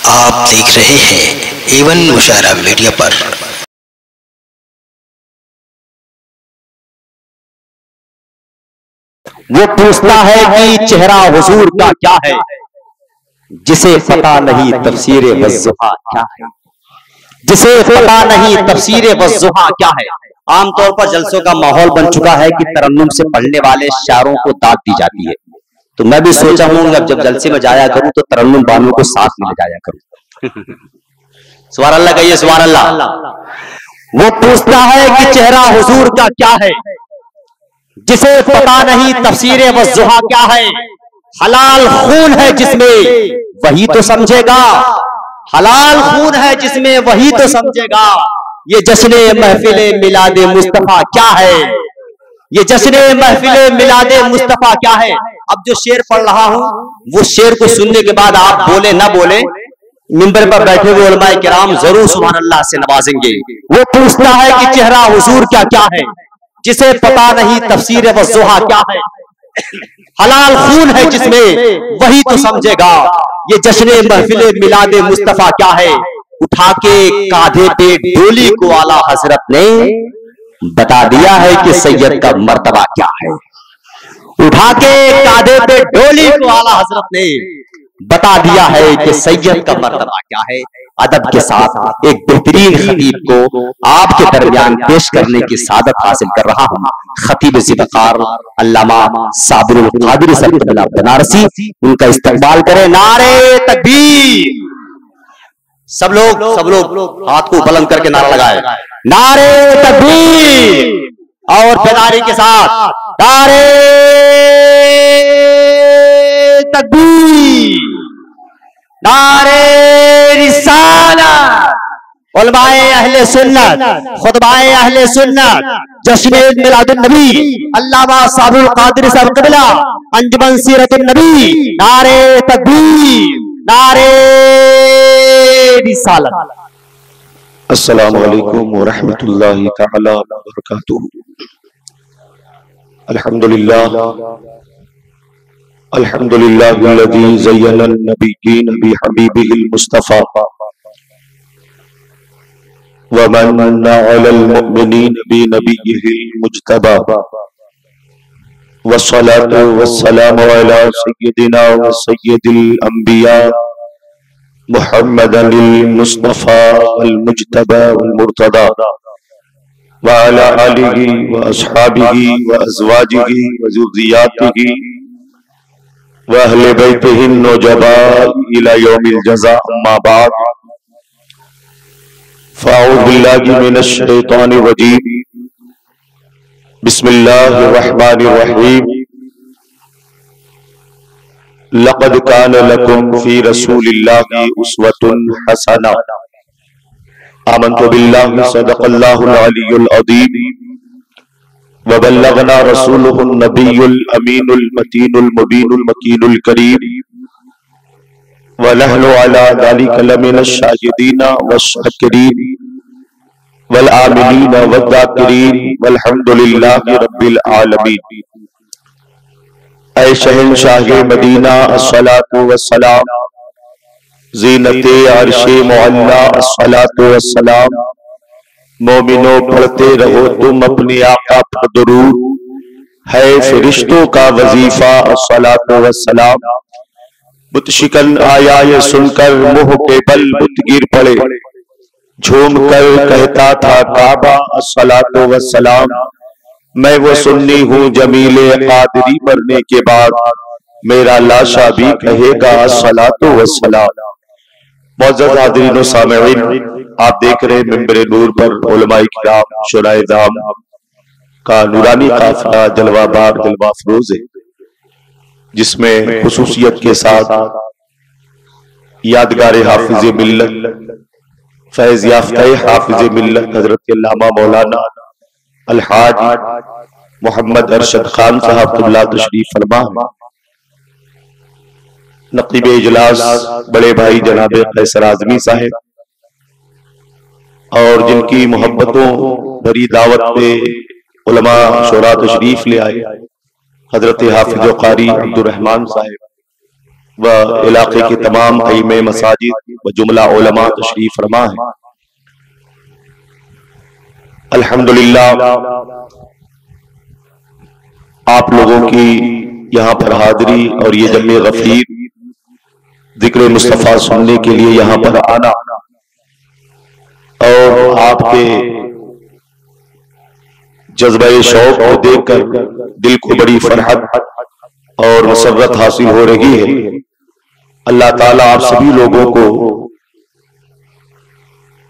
आप देख रहे हैं एवन मुशायरा मीडिया पर। वो पूछता है कि चेहरा हुजूर का क्या है, जिसे पता नहीं तफसीर वज़्ज़ुहा क्या है, जिसे पता नहीं तफसीर वज़्ज़ुहा क्या है। आमतौर पर जलसों का माहौल बन चुका है कि तरन्नुम से पढ़ने वाले शायरों को दाद दी जाती है। तो मैं भी सोचा हूं जब जलसे में जाया करूं तो तरन्नुम बानों को साथ में ले जाया करूं। सुभान अल्लाह कहिए, सुभान अल्लाह। वो पूछता है कि चेहरा हुजूर का क्या है, जिसे पता नहीं तफसीर वज़्ज़ुहा क्या है। हलाल खून है जिसमें वही तो समझेगा, हलाल खून है जिसमें वही तो समझेगा। ये जश्ने महफिले मिलादे मुस्तफा क्या है, ये जश्ने महफिले मिलादे मुस्तफा क्या है। अब जो शेर पढ़ रहा हूं वो शेर को सुनने के बाद आप बोले ना बोले, मिंबर पर बैठे हुए उलमाए किराम जरूर सुभान अल्लाह से नवाजेंगे। वो पूछता है कि चेहरा हुजूर का क्या है, जिसे पता नहीं तफसीर वज़्ज़ुहा क्या है। हलाल खून है जिसमें वही तो समझेगा। ये जश्ने महफिले मिलादे मुस्तफा क्या है। उठा के कांधे पे डोली को आला हजरत ने बता दिया है कि सैयद का मर्तबा क्या है। उठा के कांधे पे डोली को आला हजरत ने बता दिया है कि सैयद का मर्तबा क्या है। अदब के साथ एक बेहतरीन खतीब को आपके दरमियान पेश करने की सादत हासिल कर रहा हूं। खतीब ज़िफ़कार अल्लामा साबिरुल क़ादिरी साहब बनारसी, उनका इस्तकबाल करें। नारे तकबीर। सब लोग हाथ को बुलंद करके नारा लगाए, नारे तकबीर। और बेदारी के साथ नारे तकबीर, नारे रिसालत। उलमाए अहले सुन्नत, खुतबाए अहले सुन्नत, जश्न मिलादुन नबी अल्लामा साबिरुल क़ादिरी साहब क़िबला, अंजुमन सीरतुन नबी। नारे तकबीर, नारे रिसालत। अस्सलामु अलैकुम व रहमतुल्लाहि तआला व बरकातुहू। अल्हम्दुलिल्लाह अल्हम्दुलिल्लाहिल्लज़ी ज़य्यना अन-नबिय्यीन बिहबीबिहिल मुस्तफ़ा व मन्ना अलल मुअ्मिनीन बिनबिय्यिहिल मुज्तबा वस्सलातु वस्सलामु अला सय्यिदिना व सय्यिदिल अंबिया मुहम्मदिल मुस्तफ़ा अल मुज्तबा वल मुर्तदा व अला आलिहि व अस्हाबिहि व अज़वाजिहि व ज़ुर्रिय्यातिहि व अहले बैतिहि नुजबा इला यौमिल जज़ा। अम्मा बाद, फ़अऊज़ु बिल्लाहि मिनश शैतानिर रजीम। बिस्मिल्लाहिर रहमानिर रहीम। लक़द कान लकुम फ़ी रसूलिल्लाहि उस्वतुन हसना। आमन्तु बिल्लाहि सदक़ल्लाहुल अलियुल अज़ीम व बल्लगना रसूलुहुन नबियुल अमीनुल मतीनुल मुबीनुल मकीनुल करीम व नहनु अला ज़ालिका लमिनश शाहिदीन वश्शाकिरीन वल आमिनीन वज़्ज़ाकिरीन वल्हम्दुलिल्लाहि रब्बिल आलमीन। ऐ शहंशाहे मदीना अस्सलातु वस्सलाम, ज़ीनते अर्शे मुअल्ला अस्सलातु वस्सलाम। मोमिनो पढ़ते रहो तुम अपने आका पर दुरूद, है फरिश्तों का वजीफा अस्सलातु वस्सलाम। बुतशिकन आया ये सुनकर मुंह के बल बुत गिर पड़े, झूम कर कहता था काबा अस्सलातु वस्सलाम। मैं वो सुन्नी हूँ जमीले कादरी मरने के बाद, मेरा लाशा भी कहेगा अस्सलातु वस्सलाम। मौजूद हाज़रीन व सामिईन, आप देख रहे हैं मिंबर नूर पर उलमाए किराम शुराए दाम का नूरानी काफिला जलवाबार जलवा अफरोज है, जिसमें खुसूसियत के साथ यादगार हाफिज़ मिल्लत फैज़ याफ्ता हाफिज़ मिल्लत हजरत अल्लामा मौलाना अलहाज मोहम्मद अरशद खान साहब क़िबला तशरीफ फरमा, नक़ीब इजलास बड़े भाई जनाब कैसर आज़मी साहब, और जिनकी मोहब्बतों भरी दावत पे उलमा शोरा तशरीफ ले आए हजरत हाफिज़ कारी अब्दुर रहमान साहब, व इलाके के तमाम अइमे मसाजिद व जुमला उलमा तशरीफ फरमा है। अल्हम्दुलिल्लाह आप लोगों की यहाँ पर हाजिरी और ये जमे गफीर जिक्र मुस्तफ़ा सुनने के लिए यहाँ पर आना और आपके जज्बे शौक को देखकर दिल को बड़ी फरहत और मसरत हासिल हो रही है। अल्लाह ताला आप सभी लोगों को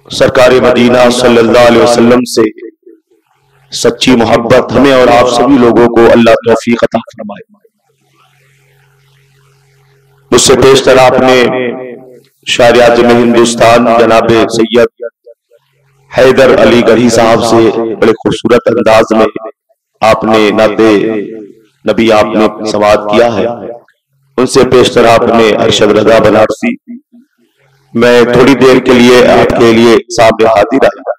सरकार मदीना सल्लल्लाहु अलैहि वसल्लम से सच्ची मोहब्बत हमें और आप सभी लोगों को अल्लाह तौफीक अता फरमाए। मुझसे पेशतर आपने शायर आज़म हिंदुस्तान जनाब सैयद हैदर अली गढ़ी साहब से बड़े खूबसूरत अंदाज में आपने नाते नबी आपने समाअत किया है। उनसे पेशतर आपने अरशद रजा बनारसी। मैं थोड़ी देर के लिए आपके लिए सामने हाजिर आया।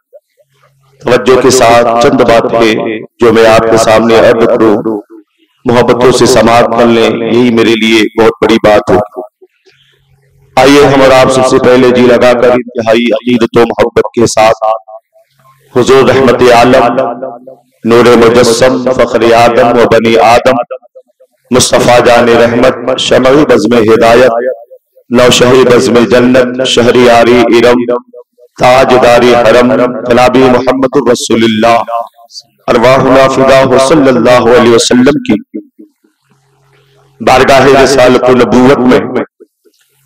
तवज्जो के साथ चंद बातें जो मैं आपके सामने अर्ज करूं, मोहब्बतों से समाअत कर लें, यही मेरे लिए बहुत बड़ी बात होगी। आइए हम और आप सबसे पहले जी लगाकर इंतहाई अकीदत व मोहब्बत के साथ हुजूर रहमत आलम नूर मुजस्सम फख्र आदम व बनी आदम मुस्तफ़ा जान रहमत शमई बज़्म हिदायत नौशही बज़्म जन्नत शहरियारी इरम ताजदारी हरम जनाबी मोहम्मद रसूलुल्लाह अरवाहुना फिदा सल्लल्लाहु अलैहि वसल्लम की बारगाह रिसालत व नबूवत में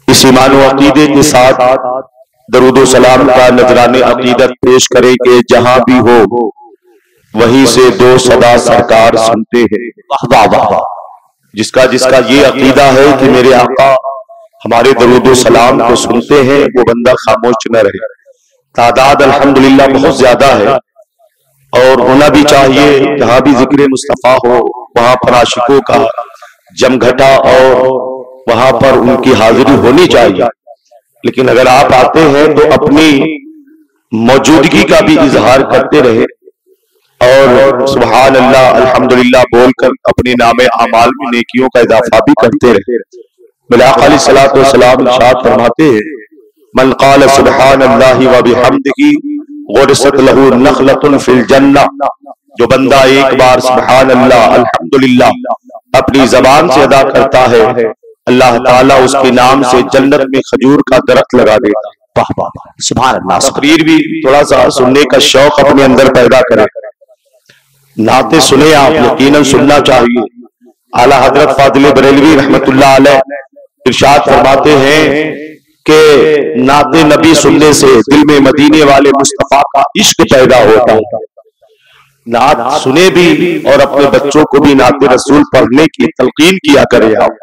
इस ईमान व अकीदे के साथ दरूद व सलाम का नजराने अकीदत पेश करे कि जहां भी हो वहीं से दो सदा सरकार सुनते हैं। वाह वाह वाह। जिसका जिसका ये अकीदा है कि मेरे आका हमारे दरूद व सलाम को सुनते हैं, वो बंदा खामोश न रहे। तादाद अल्हम्दुलिल्लाह बहुत ज्यादा है और होना भी चाहिए। जहां भी जिक्र मुस्तफ़ा हो वहां पर आशिकों का जमघटा और वहां पर उनकी हाजिरी होनी चाहिए। लेकिन अगर आप आते हैं तो अपनी मौजूदगी का भी इजहार करते रहे और सुभान अल्लाह अल्हम्दुलिल्लाह बोलकर अपने नामे अमाल में नेकियों का इजाफा भी करते रहे। मेरे आका अलैहिस्सलातु वस्सलाम इरशाद फरमाते हैं, मन क़ाल सुभान अल्लाहि व बिहम्दिही गुरसत लहू नखलतुन फिल जन्नह। जो बंदा एक बार सुभान अल्लाह अल्हम्दुलिल्लाह अपनी जबान से अदा करता है, अल्लाह ताला उसके नाम से जन्नत में खजूर का दरख्त लगा देता है। वाह वाह वाह, सुभान अल्लाह। तकरीर भी थोड़ा सा सुनने का शौक अपने अंदर पैदा करें। नाते सुने आप, यकीनन सुनना चाहिए। आला हजरत फाजिल बरेलवी रहमतुल्लाह अलैह इरशाद फरमाते हैं कि नाते नबी सुनने से दिल में मदीने वाले मुस्तफा का इश्क पैदा होता है। नात सुने भी और अपने बच्चों को भी नाते रसूल पढ़ने की तलकीन किया करें। आप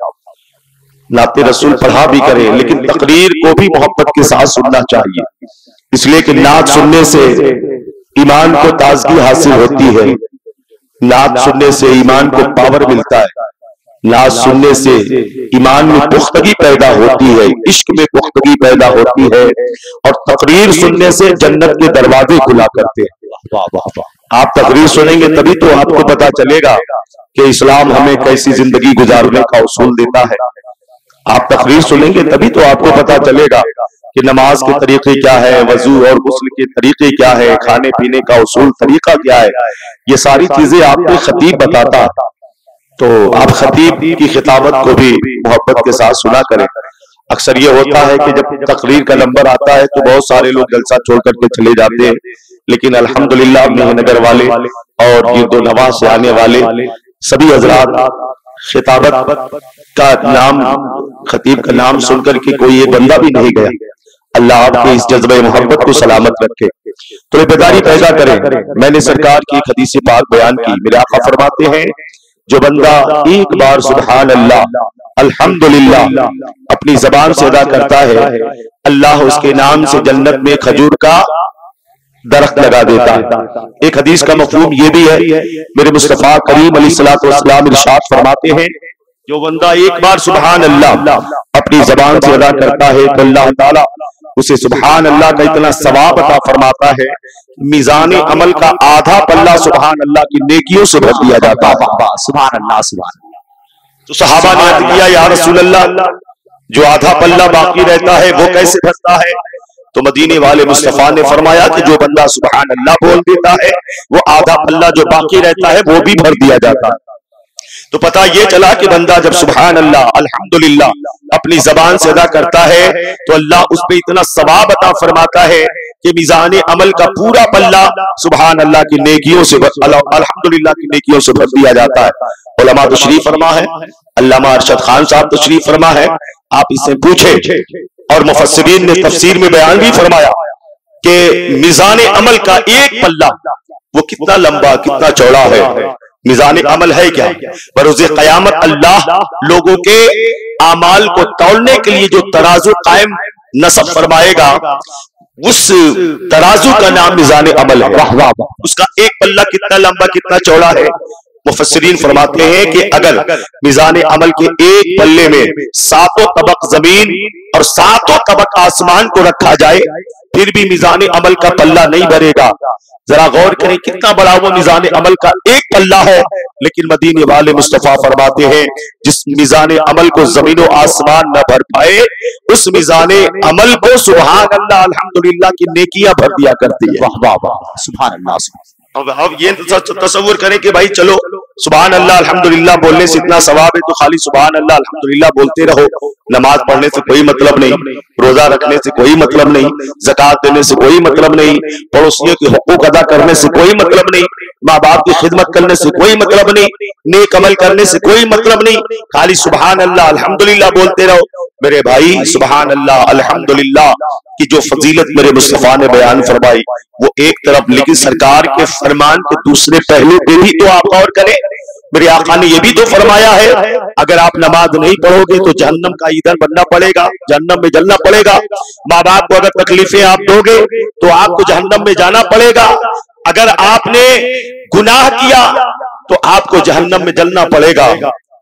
नाते रसूल पढ़ा भी करें, लेकिन तकरीर को भी मोहब्बत के साथ सुनना चाहिए। इसलिए कि नात सुनने से ईमान को ताजगी हासिल होती है, नात सुनने से ईमान को पावर मिलता है, नात सुनने से ईमान में पुख्तगी पैदा होती है, इश्क में पुख्तगी पैदा होती है और तकरीर सुनने से जन्नत के दरवाजे खुला करते हैं। वाह वाह वाह। आप तकरीर सुनेंगे तभी तो आपको पता चलेगा कि इस्लाम हमें कैसी जिंदगी गुजारने का उसूल देता है। आप तकरीर सुनेंगे तभी तो आपको पता चलेगा कि नमाज के तरीके क्या है, वजू और गुस्ल के तरीके क्या है, खाने पीने का उसूल तरीका क्या है। ये सारी चीजें आपको खतीब बताता है, तो आप खतीब की खिताबत को भी मोहब्बत के साथ सुना करें। अक्सर ये होता है कि जब तकरीर का नंबर आता है तो बहुत सारे लोग जलसा छोड़ करके चले जाते हैं, लेकिन अल्हम्दुलिल्लाह मेहनगर वाले और गिरदो नवां से आने वाले सभी हजरात खिताबत का नाम, खतीब का नाम सुनकर के कोई एक बंदा भी नहीं गया। अल्लाह आपके इस जज्बे मोहब्बत को सलामत रखे, तो बेदारी पैदा करें। मैंने सरकार की एक हदीस पाक बयान की। मेरे आका फरमाते हैं, जो बंदा एक बार सुभान अल्लाह अल्हम्दुलिल्लाह अपनी जबान से अदा करता है, अल्लाह उसके नाम से जन्नत में खजूर का दरख्त लगा देता है। एक हदीस का मफहूम ये भी है, मेरे मुस्तफा करीम अलैहिस्सलातु वस्सलाम इरशाद फरमाते हैं, जो बंदा एक बार सुभान अल्लाह अपनी जबान से अदा करता है तो अल्लाह ताला उसे सुभान अल्लाह का इतना सवाब अता फरमाता है, मीज़ान अमल का आधा पल्ला सुभान अल्लाह की नेकियों से भर दिया जाता है। सुभान अल्लाह सुभान अल्लाह। तो सहाबा ने अर्ज़ किया, या रसूल अल्लाह, जो आधा पल्ला बाकी रहता है वो कैसे भरता है? तो मदीने वाले मुस्तफा ने फरमाया कि जो बंदा सुभान अल्लाह बोल देता है वो आधा पल्ला जो बाकी रहता है वो भी भर दिया जाता है। तो पता ये चला कि बंदा जब सुभान अल्लाह अल्हम्दुलिल्लाह अपनी जबान से अदा करता है तो अल्लाह उस पे इतना सवाब अता फरमाता है कि मीज़ान अमल का पूरा पल्ला सुभान अल्लाह की नेकियों से अल्हम्दुलिल्लाह की नेकियों से भर दिया जाता है। उलमा तशरीफ फरमा है, अल्लामा अरशद खान साहब तशरीफ फरमा है, आप इससे पूछे। और मुफस्सिरीन ने तफसीर में बयान भी फरमाया कि मीज़ान अमल का एक पल्ला वो कितना लंबा कितना चौड़ा है। मीज़ान अमल है क्या? बरोज़े क़यामत अल्लाह लोगों के आमाल को तौलने के लिए जो तराजू कायम नस्ब फरमाएगा उस तराजू का नाम मीज़ान अमल है। उसका एक पल्ला कितना लंबा कितना चौड़ा है? मुफस्सिरीन फरमाते हैं कि अगर मीज़ान अमल के एक पल्ले में 7 तबक जमीन और 7 तबक आसमान को रखा जाए फिर भी मीज़ान अमल का पल्ला नहीं भरेगा। जरा गौर करें कितना बड़ा वो मीज़ान अमल का एक पल्ला है, लेकिन मदीने वाले मुस्तफा फरमाते हैं जिस मीज़ान अमल को जमीन और आसमान न भर पाए उस मीज़ान अमल को सुभान अल्लाह अल्हम्दुलिल्लाह की नेकियां भर दिया करती है। वाह वाह वाह, सुभान अल्लाह। अब ये तसव्वुर करें कि भाई चलो सुभान अल्लाह अल्हम्दुलिल्लाह बोलने से इतना सवाब है तो खाली सुभान अल्लाह अल्हम्दुलिल्लाह बोलते रहो, नमाज पढ़ने से कोई मतलब नहीं, रोजा रखने से कोई मतलब नहीं, ज़कात देने से कोई मतलब नहीं, पड़ोसियों के हुकूक अदा करने से कोई मतलब नहीं, माँ बाप की खिदमत करने से कोई मतलब नहीं, नेक अमल करने से कोई मतलब नहीं, खाली सुभान अल्लाह अल्हम्दुलिल्लाह बोलते रहो। मेरे भाई सुभान अल्लाह अल्हम्दुलिल्लाह की जो फजीलत मेरे मुस्तफा ने बयान फरमाई वो एक तरफ, लेकिन सरकार के फरमान के दूसरे पहलू पे भी तो आप गौर करें। मेरे आका ने ये भी तो फरमाया है अगर आप नमाज नहीं पढ़ोगे तो जहन्नम का ईंधन बनना पड़ेगा, जहन्नम में जलना पड़ेगा। माँ बाप को अगर तकलीफें आप दोगे तो आपको जहन्नम में जाना पड़ेगा। अगर आपने गुनाह किया तो आपको जहन्नम में जलना पड़ेगा।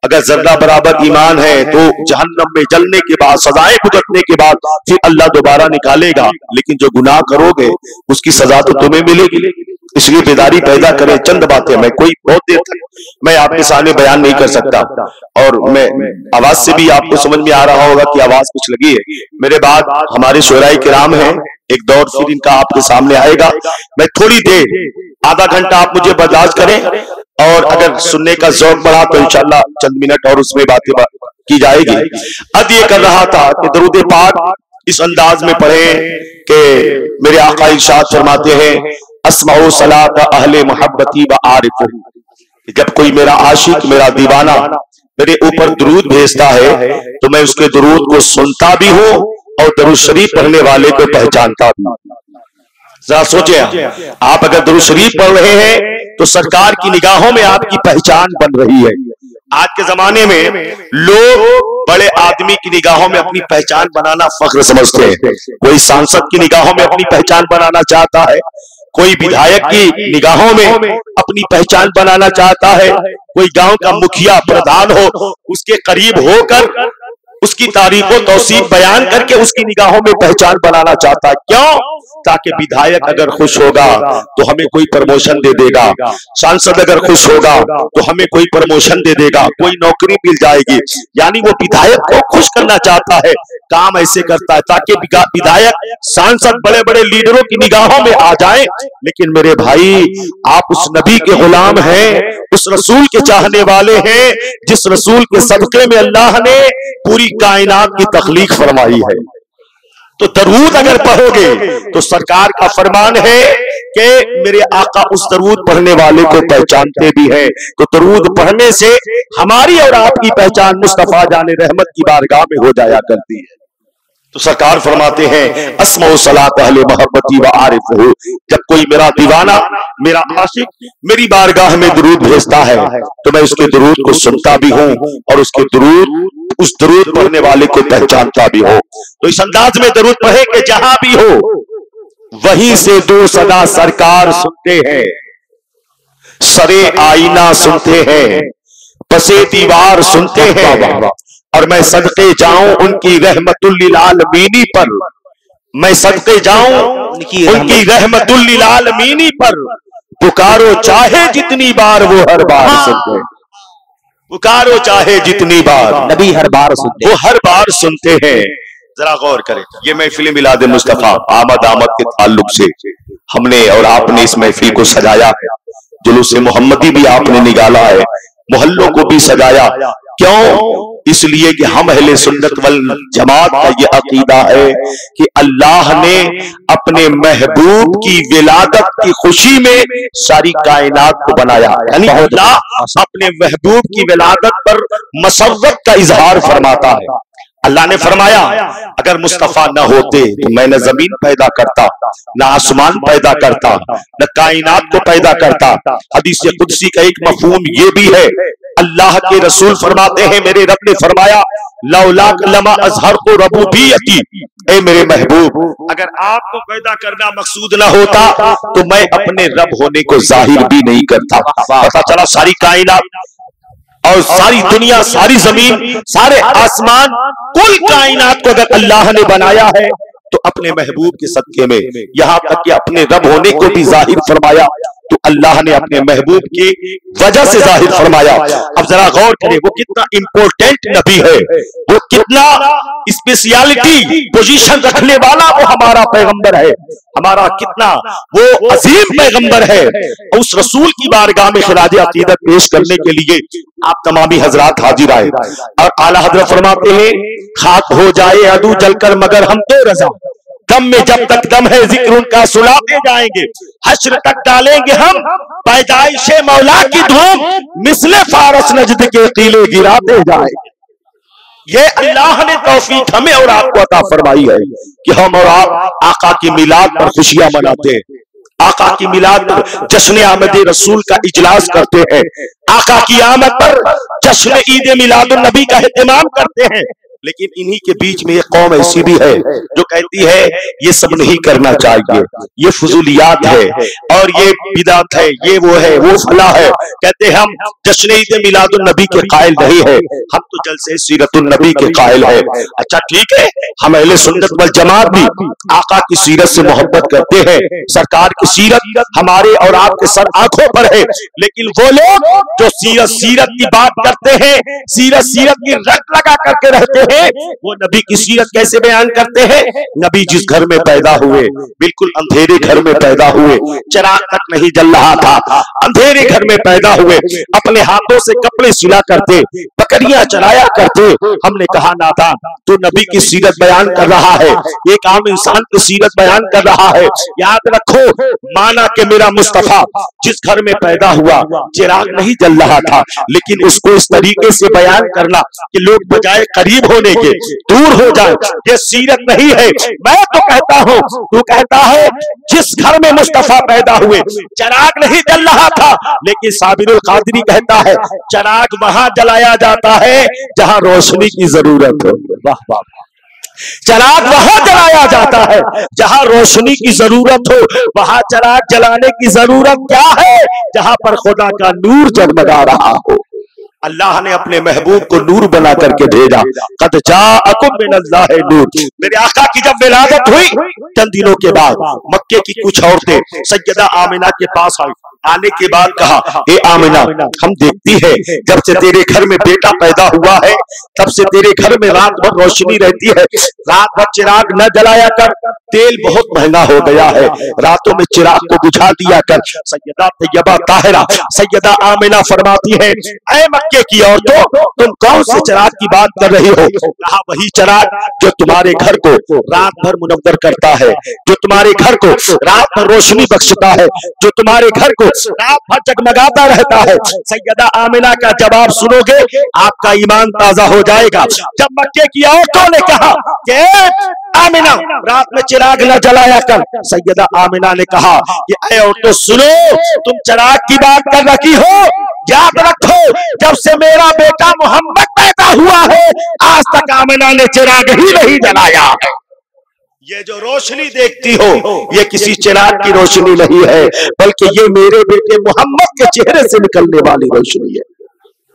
अगर जर्रा बराबर ईमान है तो जहन्नम में जलने के बाद सजाएं भुगतने के बाद फिर अल्लाह दोबारा निकालेगा, लेकिन जो गुनाह करोगे उसकी सजा तो तुम्हें मिलेगी। इसलिए बेदारी पैदा करें। चंद बातें मैं कोई बहुत देर तक मैं आपके सामने बयान नहीं कर सकता और मैं आवाज से भी आपको समझ में आ रहा होगा कि आवाज कुछ लगी है। मेरे बाद हमारे शोराई किराम हैं, एक दौर फिर इनका आपके सामने आएगा। मैं थोड़ी देर आधा घंटा आप मुझे बर्दाश्त करें और अगर सुनने का शौक बढ़ा तो इंशाल्लाह चंद मिनट और उसमें बातें की जाएगी। अब ये कर रहा था कि दरूद पाक इस अंदाज में पढ़े कि मेरे आका इरशाद फरमाते हैं अस्माउ सलात अहले मोहब्बती व आरिफ। जब कोई मेरा आशिक मेरा दीवाना मेरे ऊपर दरूद भेजता है तो मैं उसके दरूद को सुनता भी हूँ और दरूद शरीफ पढ़ने वाले को पहचानता भी हूँ। जरा सोचे आप अगर दरूद शरीफ पढ़ रहे हैं तो सरकार की निगाहों में आपकी पहचान बन रही है। आज के जमाने में लोग बड़े आदमी की निगाहों में अपनी पहचान बनाना फख्र समझते हैं। कोई सांसद की निगाहों में अपनी पहचान बनाना चाहता है, कोई विधायक की निगाहों में अपनी पहचान बनाना चाहता है, कोई गांव का मुखिया प्रधान हो उसके करीब होकर उसकी तारीफ और तौसीफ बयान करके उसकी निगाहों में पहचान बनाना चाहता है। क्यों? ताकि विधायक अगर खुश होगा तो हमें कोई प्रमोशन दे देगा, सांसद अगर खुश होगा तो हमें कोई प्रमोशन दे देगा, कोई नौकरी मिल जाएगी। यानी वो विधायक को खुश करना चाहता है, काम ऐसे करता है ताकि विधायक सांसद बड़े बड़े लीडरों की निगाहों में आ जाए। लेकिन मेरे भाई आप उस नबी के गुलाम हैं, उस रसूल के चाहने वाले हैं जिस रसूल के सदक़े में अल्लाह ने पूरी कायनात की तख्लीक फरमाई है। तो दरूद अगर पढ़ोगे तो सरकार का फरमान है कि मेरे आका उस दरूद पढ़ने वाले को पहचानते भी हैं। तो दरूद पढ़ने से हमारी और आपकी पहचान मुस्तफा जाने रहमत की बारगाह में हो जाया करती है। तो सरकार फरमाते हैं अस्माउ सलात अहले मोहब्बती व आरिफ। जब कोई मेरा दीवाना मेरा आशिक मेरी बारगाह में दरूद भेजता है तो मैं उसके दरूद को सुनता भी हूँ और उसके दरूद उस दरूद पढ़ने वाले को पहचानता भी हो। तो इस अंदाज में दरूद पढ़े कि जहां भी हो वहीं से दो सदा सरकार सुनते हैं, सरे आईना सुनते हैं, पसे दीवार सुनते हैं और मैं सदके जाऊं उनकी रहमतुल लिल आलमीनी पर, मैं सदके जाऊं उनकी रहमतुल लिल आलमीनी पर, पुकारो चाहे जितनी बार वो हर बार सुनते हैं। पुकारो चाहे जितनी बार, नबी हर बार सुनते, वो हर बार सुनते हैं। जरा गौर करें, ये महफिल मिलाद मुस्तफा आमद आमद के ताल्लुक से हमने और आपने इस महफिल को सजाया है। जुलूस मोहम्मदी भी आपने निकाला है, मोहल्लों को भी सजाया। क्यों? इसलिए कि हम अहले सुन्नत वल जमात का ये अकीदा है कि अल्लाह ने अपने महबूब की विलादत की खुशी में सारी कायनात को बनाया। यानी अल्लाह अपने महबूब की विलादत पर मसव्वत का इजहार फरमाता है। अल्लाह ने फरमाया अगर मुस्तफा न होते तो मैं न जमीन पैदा करता, न आसमान पैदा करता, न कायनात को पैदा करता। हदीस कुदसी का एक मफहूम ये भी है, अल्लाह के रसूल फरमाते हैं मेरे रब ने फरमाया लौलाक लमा अजहर को रबूबियती, ए मेरे महबूब अगर आपको पैदा करना मकसूद न होता तो मैं अपने रब होने को जाहिर भी नहीं करता। पता चला सारी कायनात और सारी दुनिया, सारी जमीन, सारे आसमान, कुल कायनात को अगर अल्लाह ने बनाया है तो अपने महबूब के सदके में, यहां तक कि अपने रब होने को भी जाहिर फरमाया तो अल्लाह ने अपने महबूब की वजह से जाहिर फरमाया। अब जरा गौर करें वो कितना इंपॉर्टेंट नबी है, वो कितना स्पेशलिटी पोजीशन रखने वाला वो हमारा पैगंबर है, हमारा कितना वो अजीम पैगंबर है। उस रसूल की बारगाह में खिराज अकीदत पेश करने के लिए आप तमामी हजरात हाजिर आए और आला हजरत फरमाते हैं खाक हो जाए अदू जलकर मगर हम तो रजा, दम में जब तक दम है जिक्र उनका सुनाते जाएंगे, हश्र तक डालेंगे हम पैदाइशे मौला की धूम, मिसले फारस नजद के कीले गिराते जाएंगे। ये अल्लाह ने तौफीक हमें और आपको अता फरमाई है कि हम और आप आका की मिलाद पर खुशियां मनाते हैं, आका की मिलाद पर जश्न आमद रसूल का इजलास करते हैं, आका की आमद पर जश्न ईद मिलाद नबी का एहतमाम करते हैं। लेकिन इन्हीं के बीच में एक कौम ऐसी भी है जो कहती है ये सब नहीं करना चाहिए, ये फजूलियात है और ये बिदात है, ये वो है, वो फला है। कहते हैं हम जश्न ईद मिलादुन नबी के कायल नहीं है, हम तो जलसे सीरतुन नबी के कायल है। अच्छा ठीक है, हम अहले सुन्नत वल जमात भी आका की सीरत से मोहब्बत करते हैं, सरकार की सीरत हमारे और आपके सर आंखों पर है। लेकिन वो लोग जो सीरत की बात करते हैं, सीरत की रट लगा करके रहते हैं, वो नबी की सीरत कैसे बयान करते हैं? नबी जिस घर में पैदा हुए बिल्कुल अंधेरे घर में पैदा हुए, चिराग तक नहीं जल रहा था, अंधेरे घर में पैदा हुए, अपने हाथों से कपड़े सिला करते, बकरियां चलाया करते। हमने कहा नादान तो नबी की सीरत बयान कर रहा है, एक आम इंसान की सीरत बयान कर रहा है। याद रखो, माना कि मेरा मुस्तफा जिस घर में पैदा हुआ चिराग नहीं जल रहा था, लेकिन उसको इस तरीके से बयान करना कि लोग बजाय करीब होने के दूर हो जाए, ये सीरत नहीं है। मैं तो कहता हूं, तू कहता है जिस घर में मुस्तफा पैदा हुए चिराग नहीं जल रहा था, लेकिन साबिरुल कादरी कहता है चिराग वहां जलाया जाता है जहां रोशनी की जरूरत हो। वाह वाह, चिराग वहां जलाया जाता है जहां रोशनी की जरूरत हो। वहां चिराग जलाने की जरूरत क्या है? जहां पर खुदा का नूर जगमगा रहा हो। अल्लाह ने अपने महबूब को नूर बना करके भेजा। कद जाअकुम मिनल्लाहि नूर। मेरे आका की जब विलादत हुई चंद दिनों के बाद मक्के की कुछ औरतें सैयदा आमिना के पास आई। आने के बाद कहा, ए आमिना, हम देखती है जब से तेरे घर में बेटा पैदा हुआ है तब से तेरे घर में रात भर रोशनी रहती है, रात भर चिराग न जलाया कर, तेल बहुत महंगा हो गया है, रातों में चिराग को बुझा दिया कर। सैयदा तैयबा ताहिरा सैयदा आमिना फरमाती है, ऐ मक्के की औरतों, तुम कौन से चिराग की बात कर रही हो? कहा, वही चिराग जो तुम्हारे घर को रात भर मुनव्वर करता है, जो तुम्हारे घर को रात भर रोशनी बख्शता है, जो तुम्हारे घर को रात भर जगमगाता रहता है। सैयदा आमिना का जवाब सुनोगे आपका ईमान ताजा हो जाएगा। जब मक्के की औरतों ने कहा कि आमिना रात में चिराग न जलाया कर, सैयदा आमिना ने कहा कि ऐ औरतों सुनो, तुम चिराग की बात कर रही हो, याद रखो जब से मेरा बेटा मोहम्मद पैदा हुआ है आज तक आमिना ने चिराग ही नहीं जलाया है। ये जो रोशनी देखती हो ये किसी चिराग की रोशनी नहीं है, बल्कि ये मेरे बेटे मोहम्मद के चेहरे से निकलने वाली रोशनी है।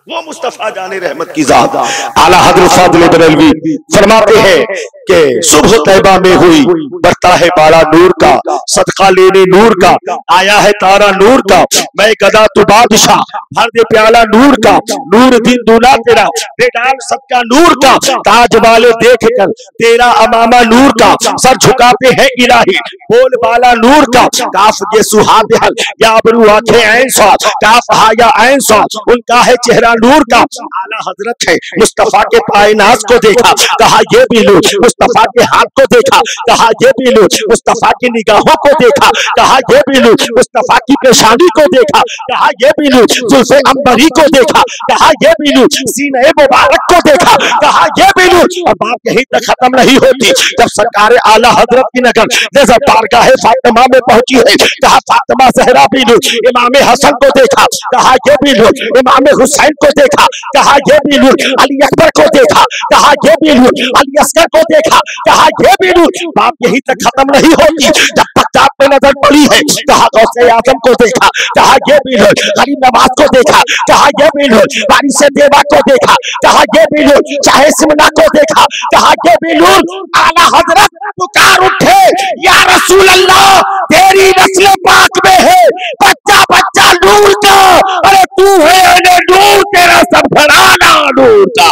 वो मुस्तफा जाने रहमत की जात। आला हज़रत फाज़िल बरेलवी फरमाते हैं कि सुबह तैबा में हुई बरता है बाड़ा नूर का, सदका लेने नूर का, आया है तारा नूर का, मैं गदा तू बादशाह, भर दे प्याला नूर का, नूर दिन दूना तेरा, दे डाल सबका नूर का, ताज वाले देख कर तेरा अमामा नूर का, सर झुकाते हैं इलाही बोल बाला नूर का, काफ ये सुहाद हल या अबरू आंखें ऐसा, काफ हा या ऐसा, उनका है चेहरा नूर का। आला हजरत है मुस्तफा के पायनाज को देखा, कहा ये भी लो, मुस्तफा के हाथ को देखा, कहा ये भी लो, मुस्तफा की निगाहों को देखा, कहा ये भी लो, मुस्तफा की पेशानी को देखा, कहा ये भी लो, जुल्फे अंबरी को देखा, कहा ये भी लो, सीने मुबारक को देखा, कहा ये भी लो। और बात यहीं तक खत्म नहीं होती, जब सरकार आला हजरत की नगर जैसा बारगाह फातिमा में पहुंची है, कहा फातिमा जहरा भी लो, इमाम हसन को देखा, कहा ये भी लो, इमाम हुसैन को देखा, कहा ये भी लो, अली अकबर को देखा, कहा ये भी लो, अली असगर को देखा, कहा ये भी लो। बात यहीं तक खत्म नहीं होती, जब पंजाब में नजर पड़ी है, कहा गौसे आजम को देखा, कहा ये भी लो, गरीब नवाज को देखा, कहा ये भी लो, वारिस देवा को देखा, कहा ये भी लो, चाहे सिमना को देखा, कहा ये भी लो। आला हजरत पुकार उठे, या रसूल अल्लाह तेरी नस्ल पाक में है बच्चा बच्चा नूर का, अरे तू है नूर, तेरा सब घराना नूर का।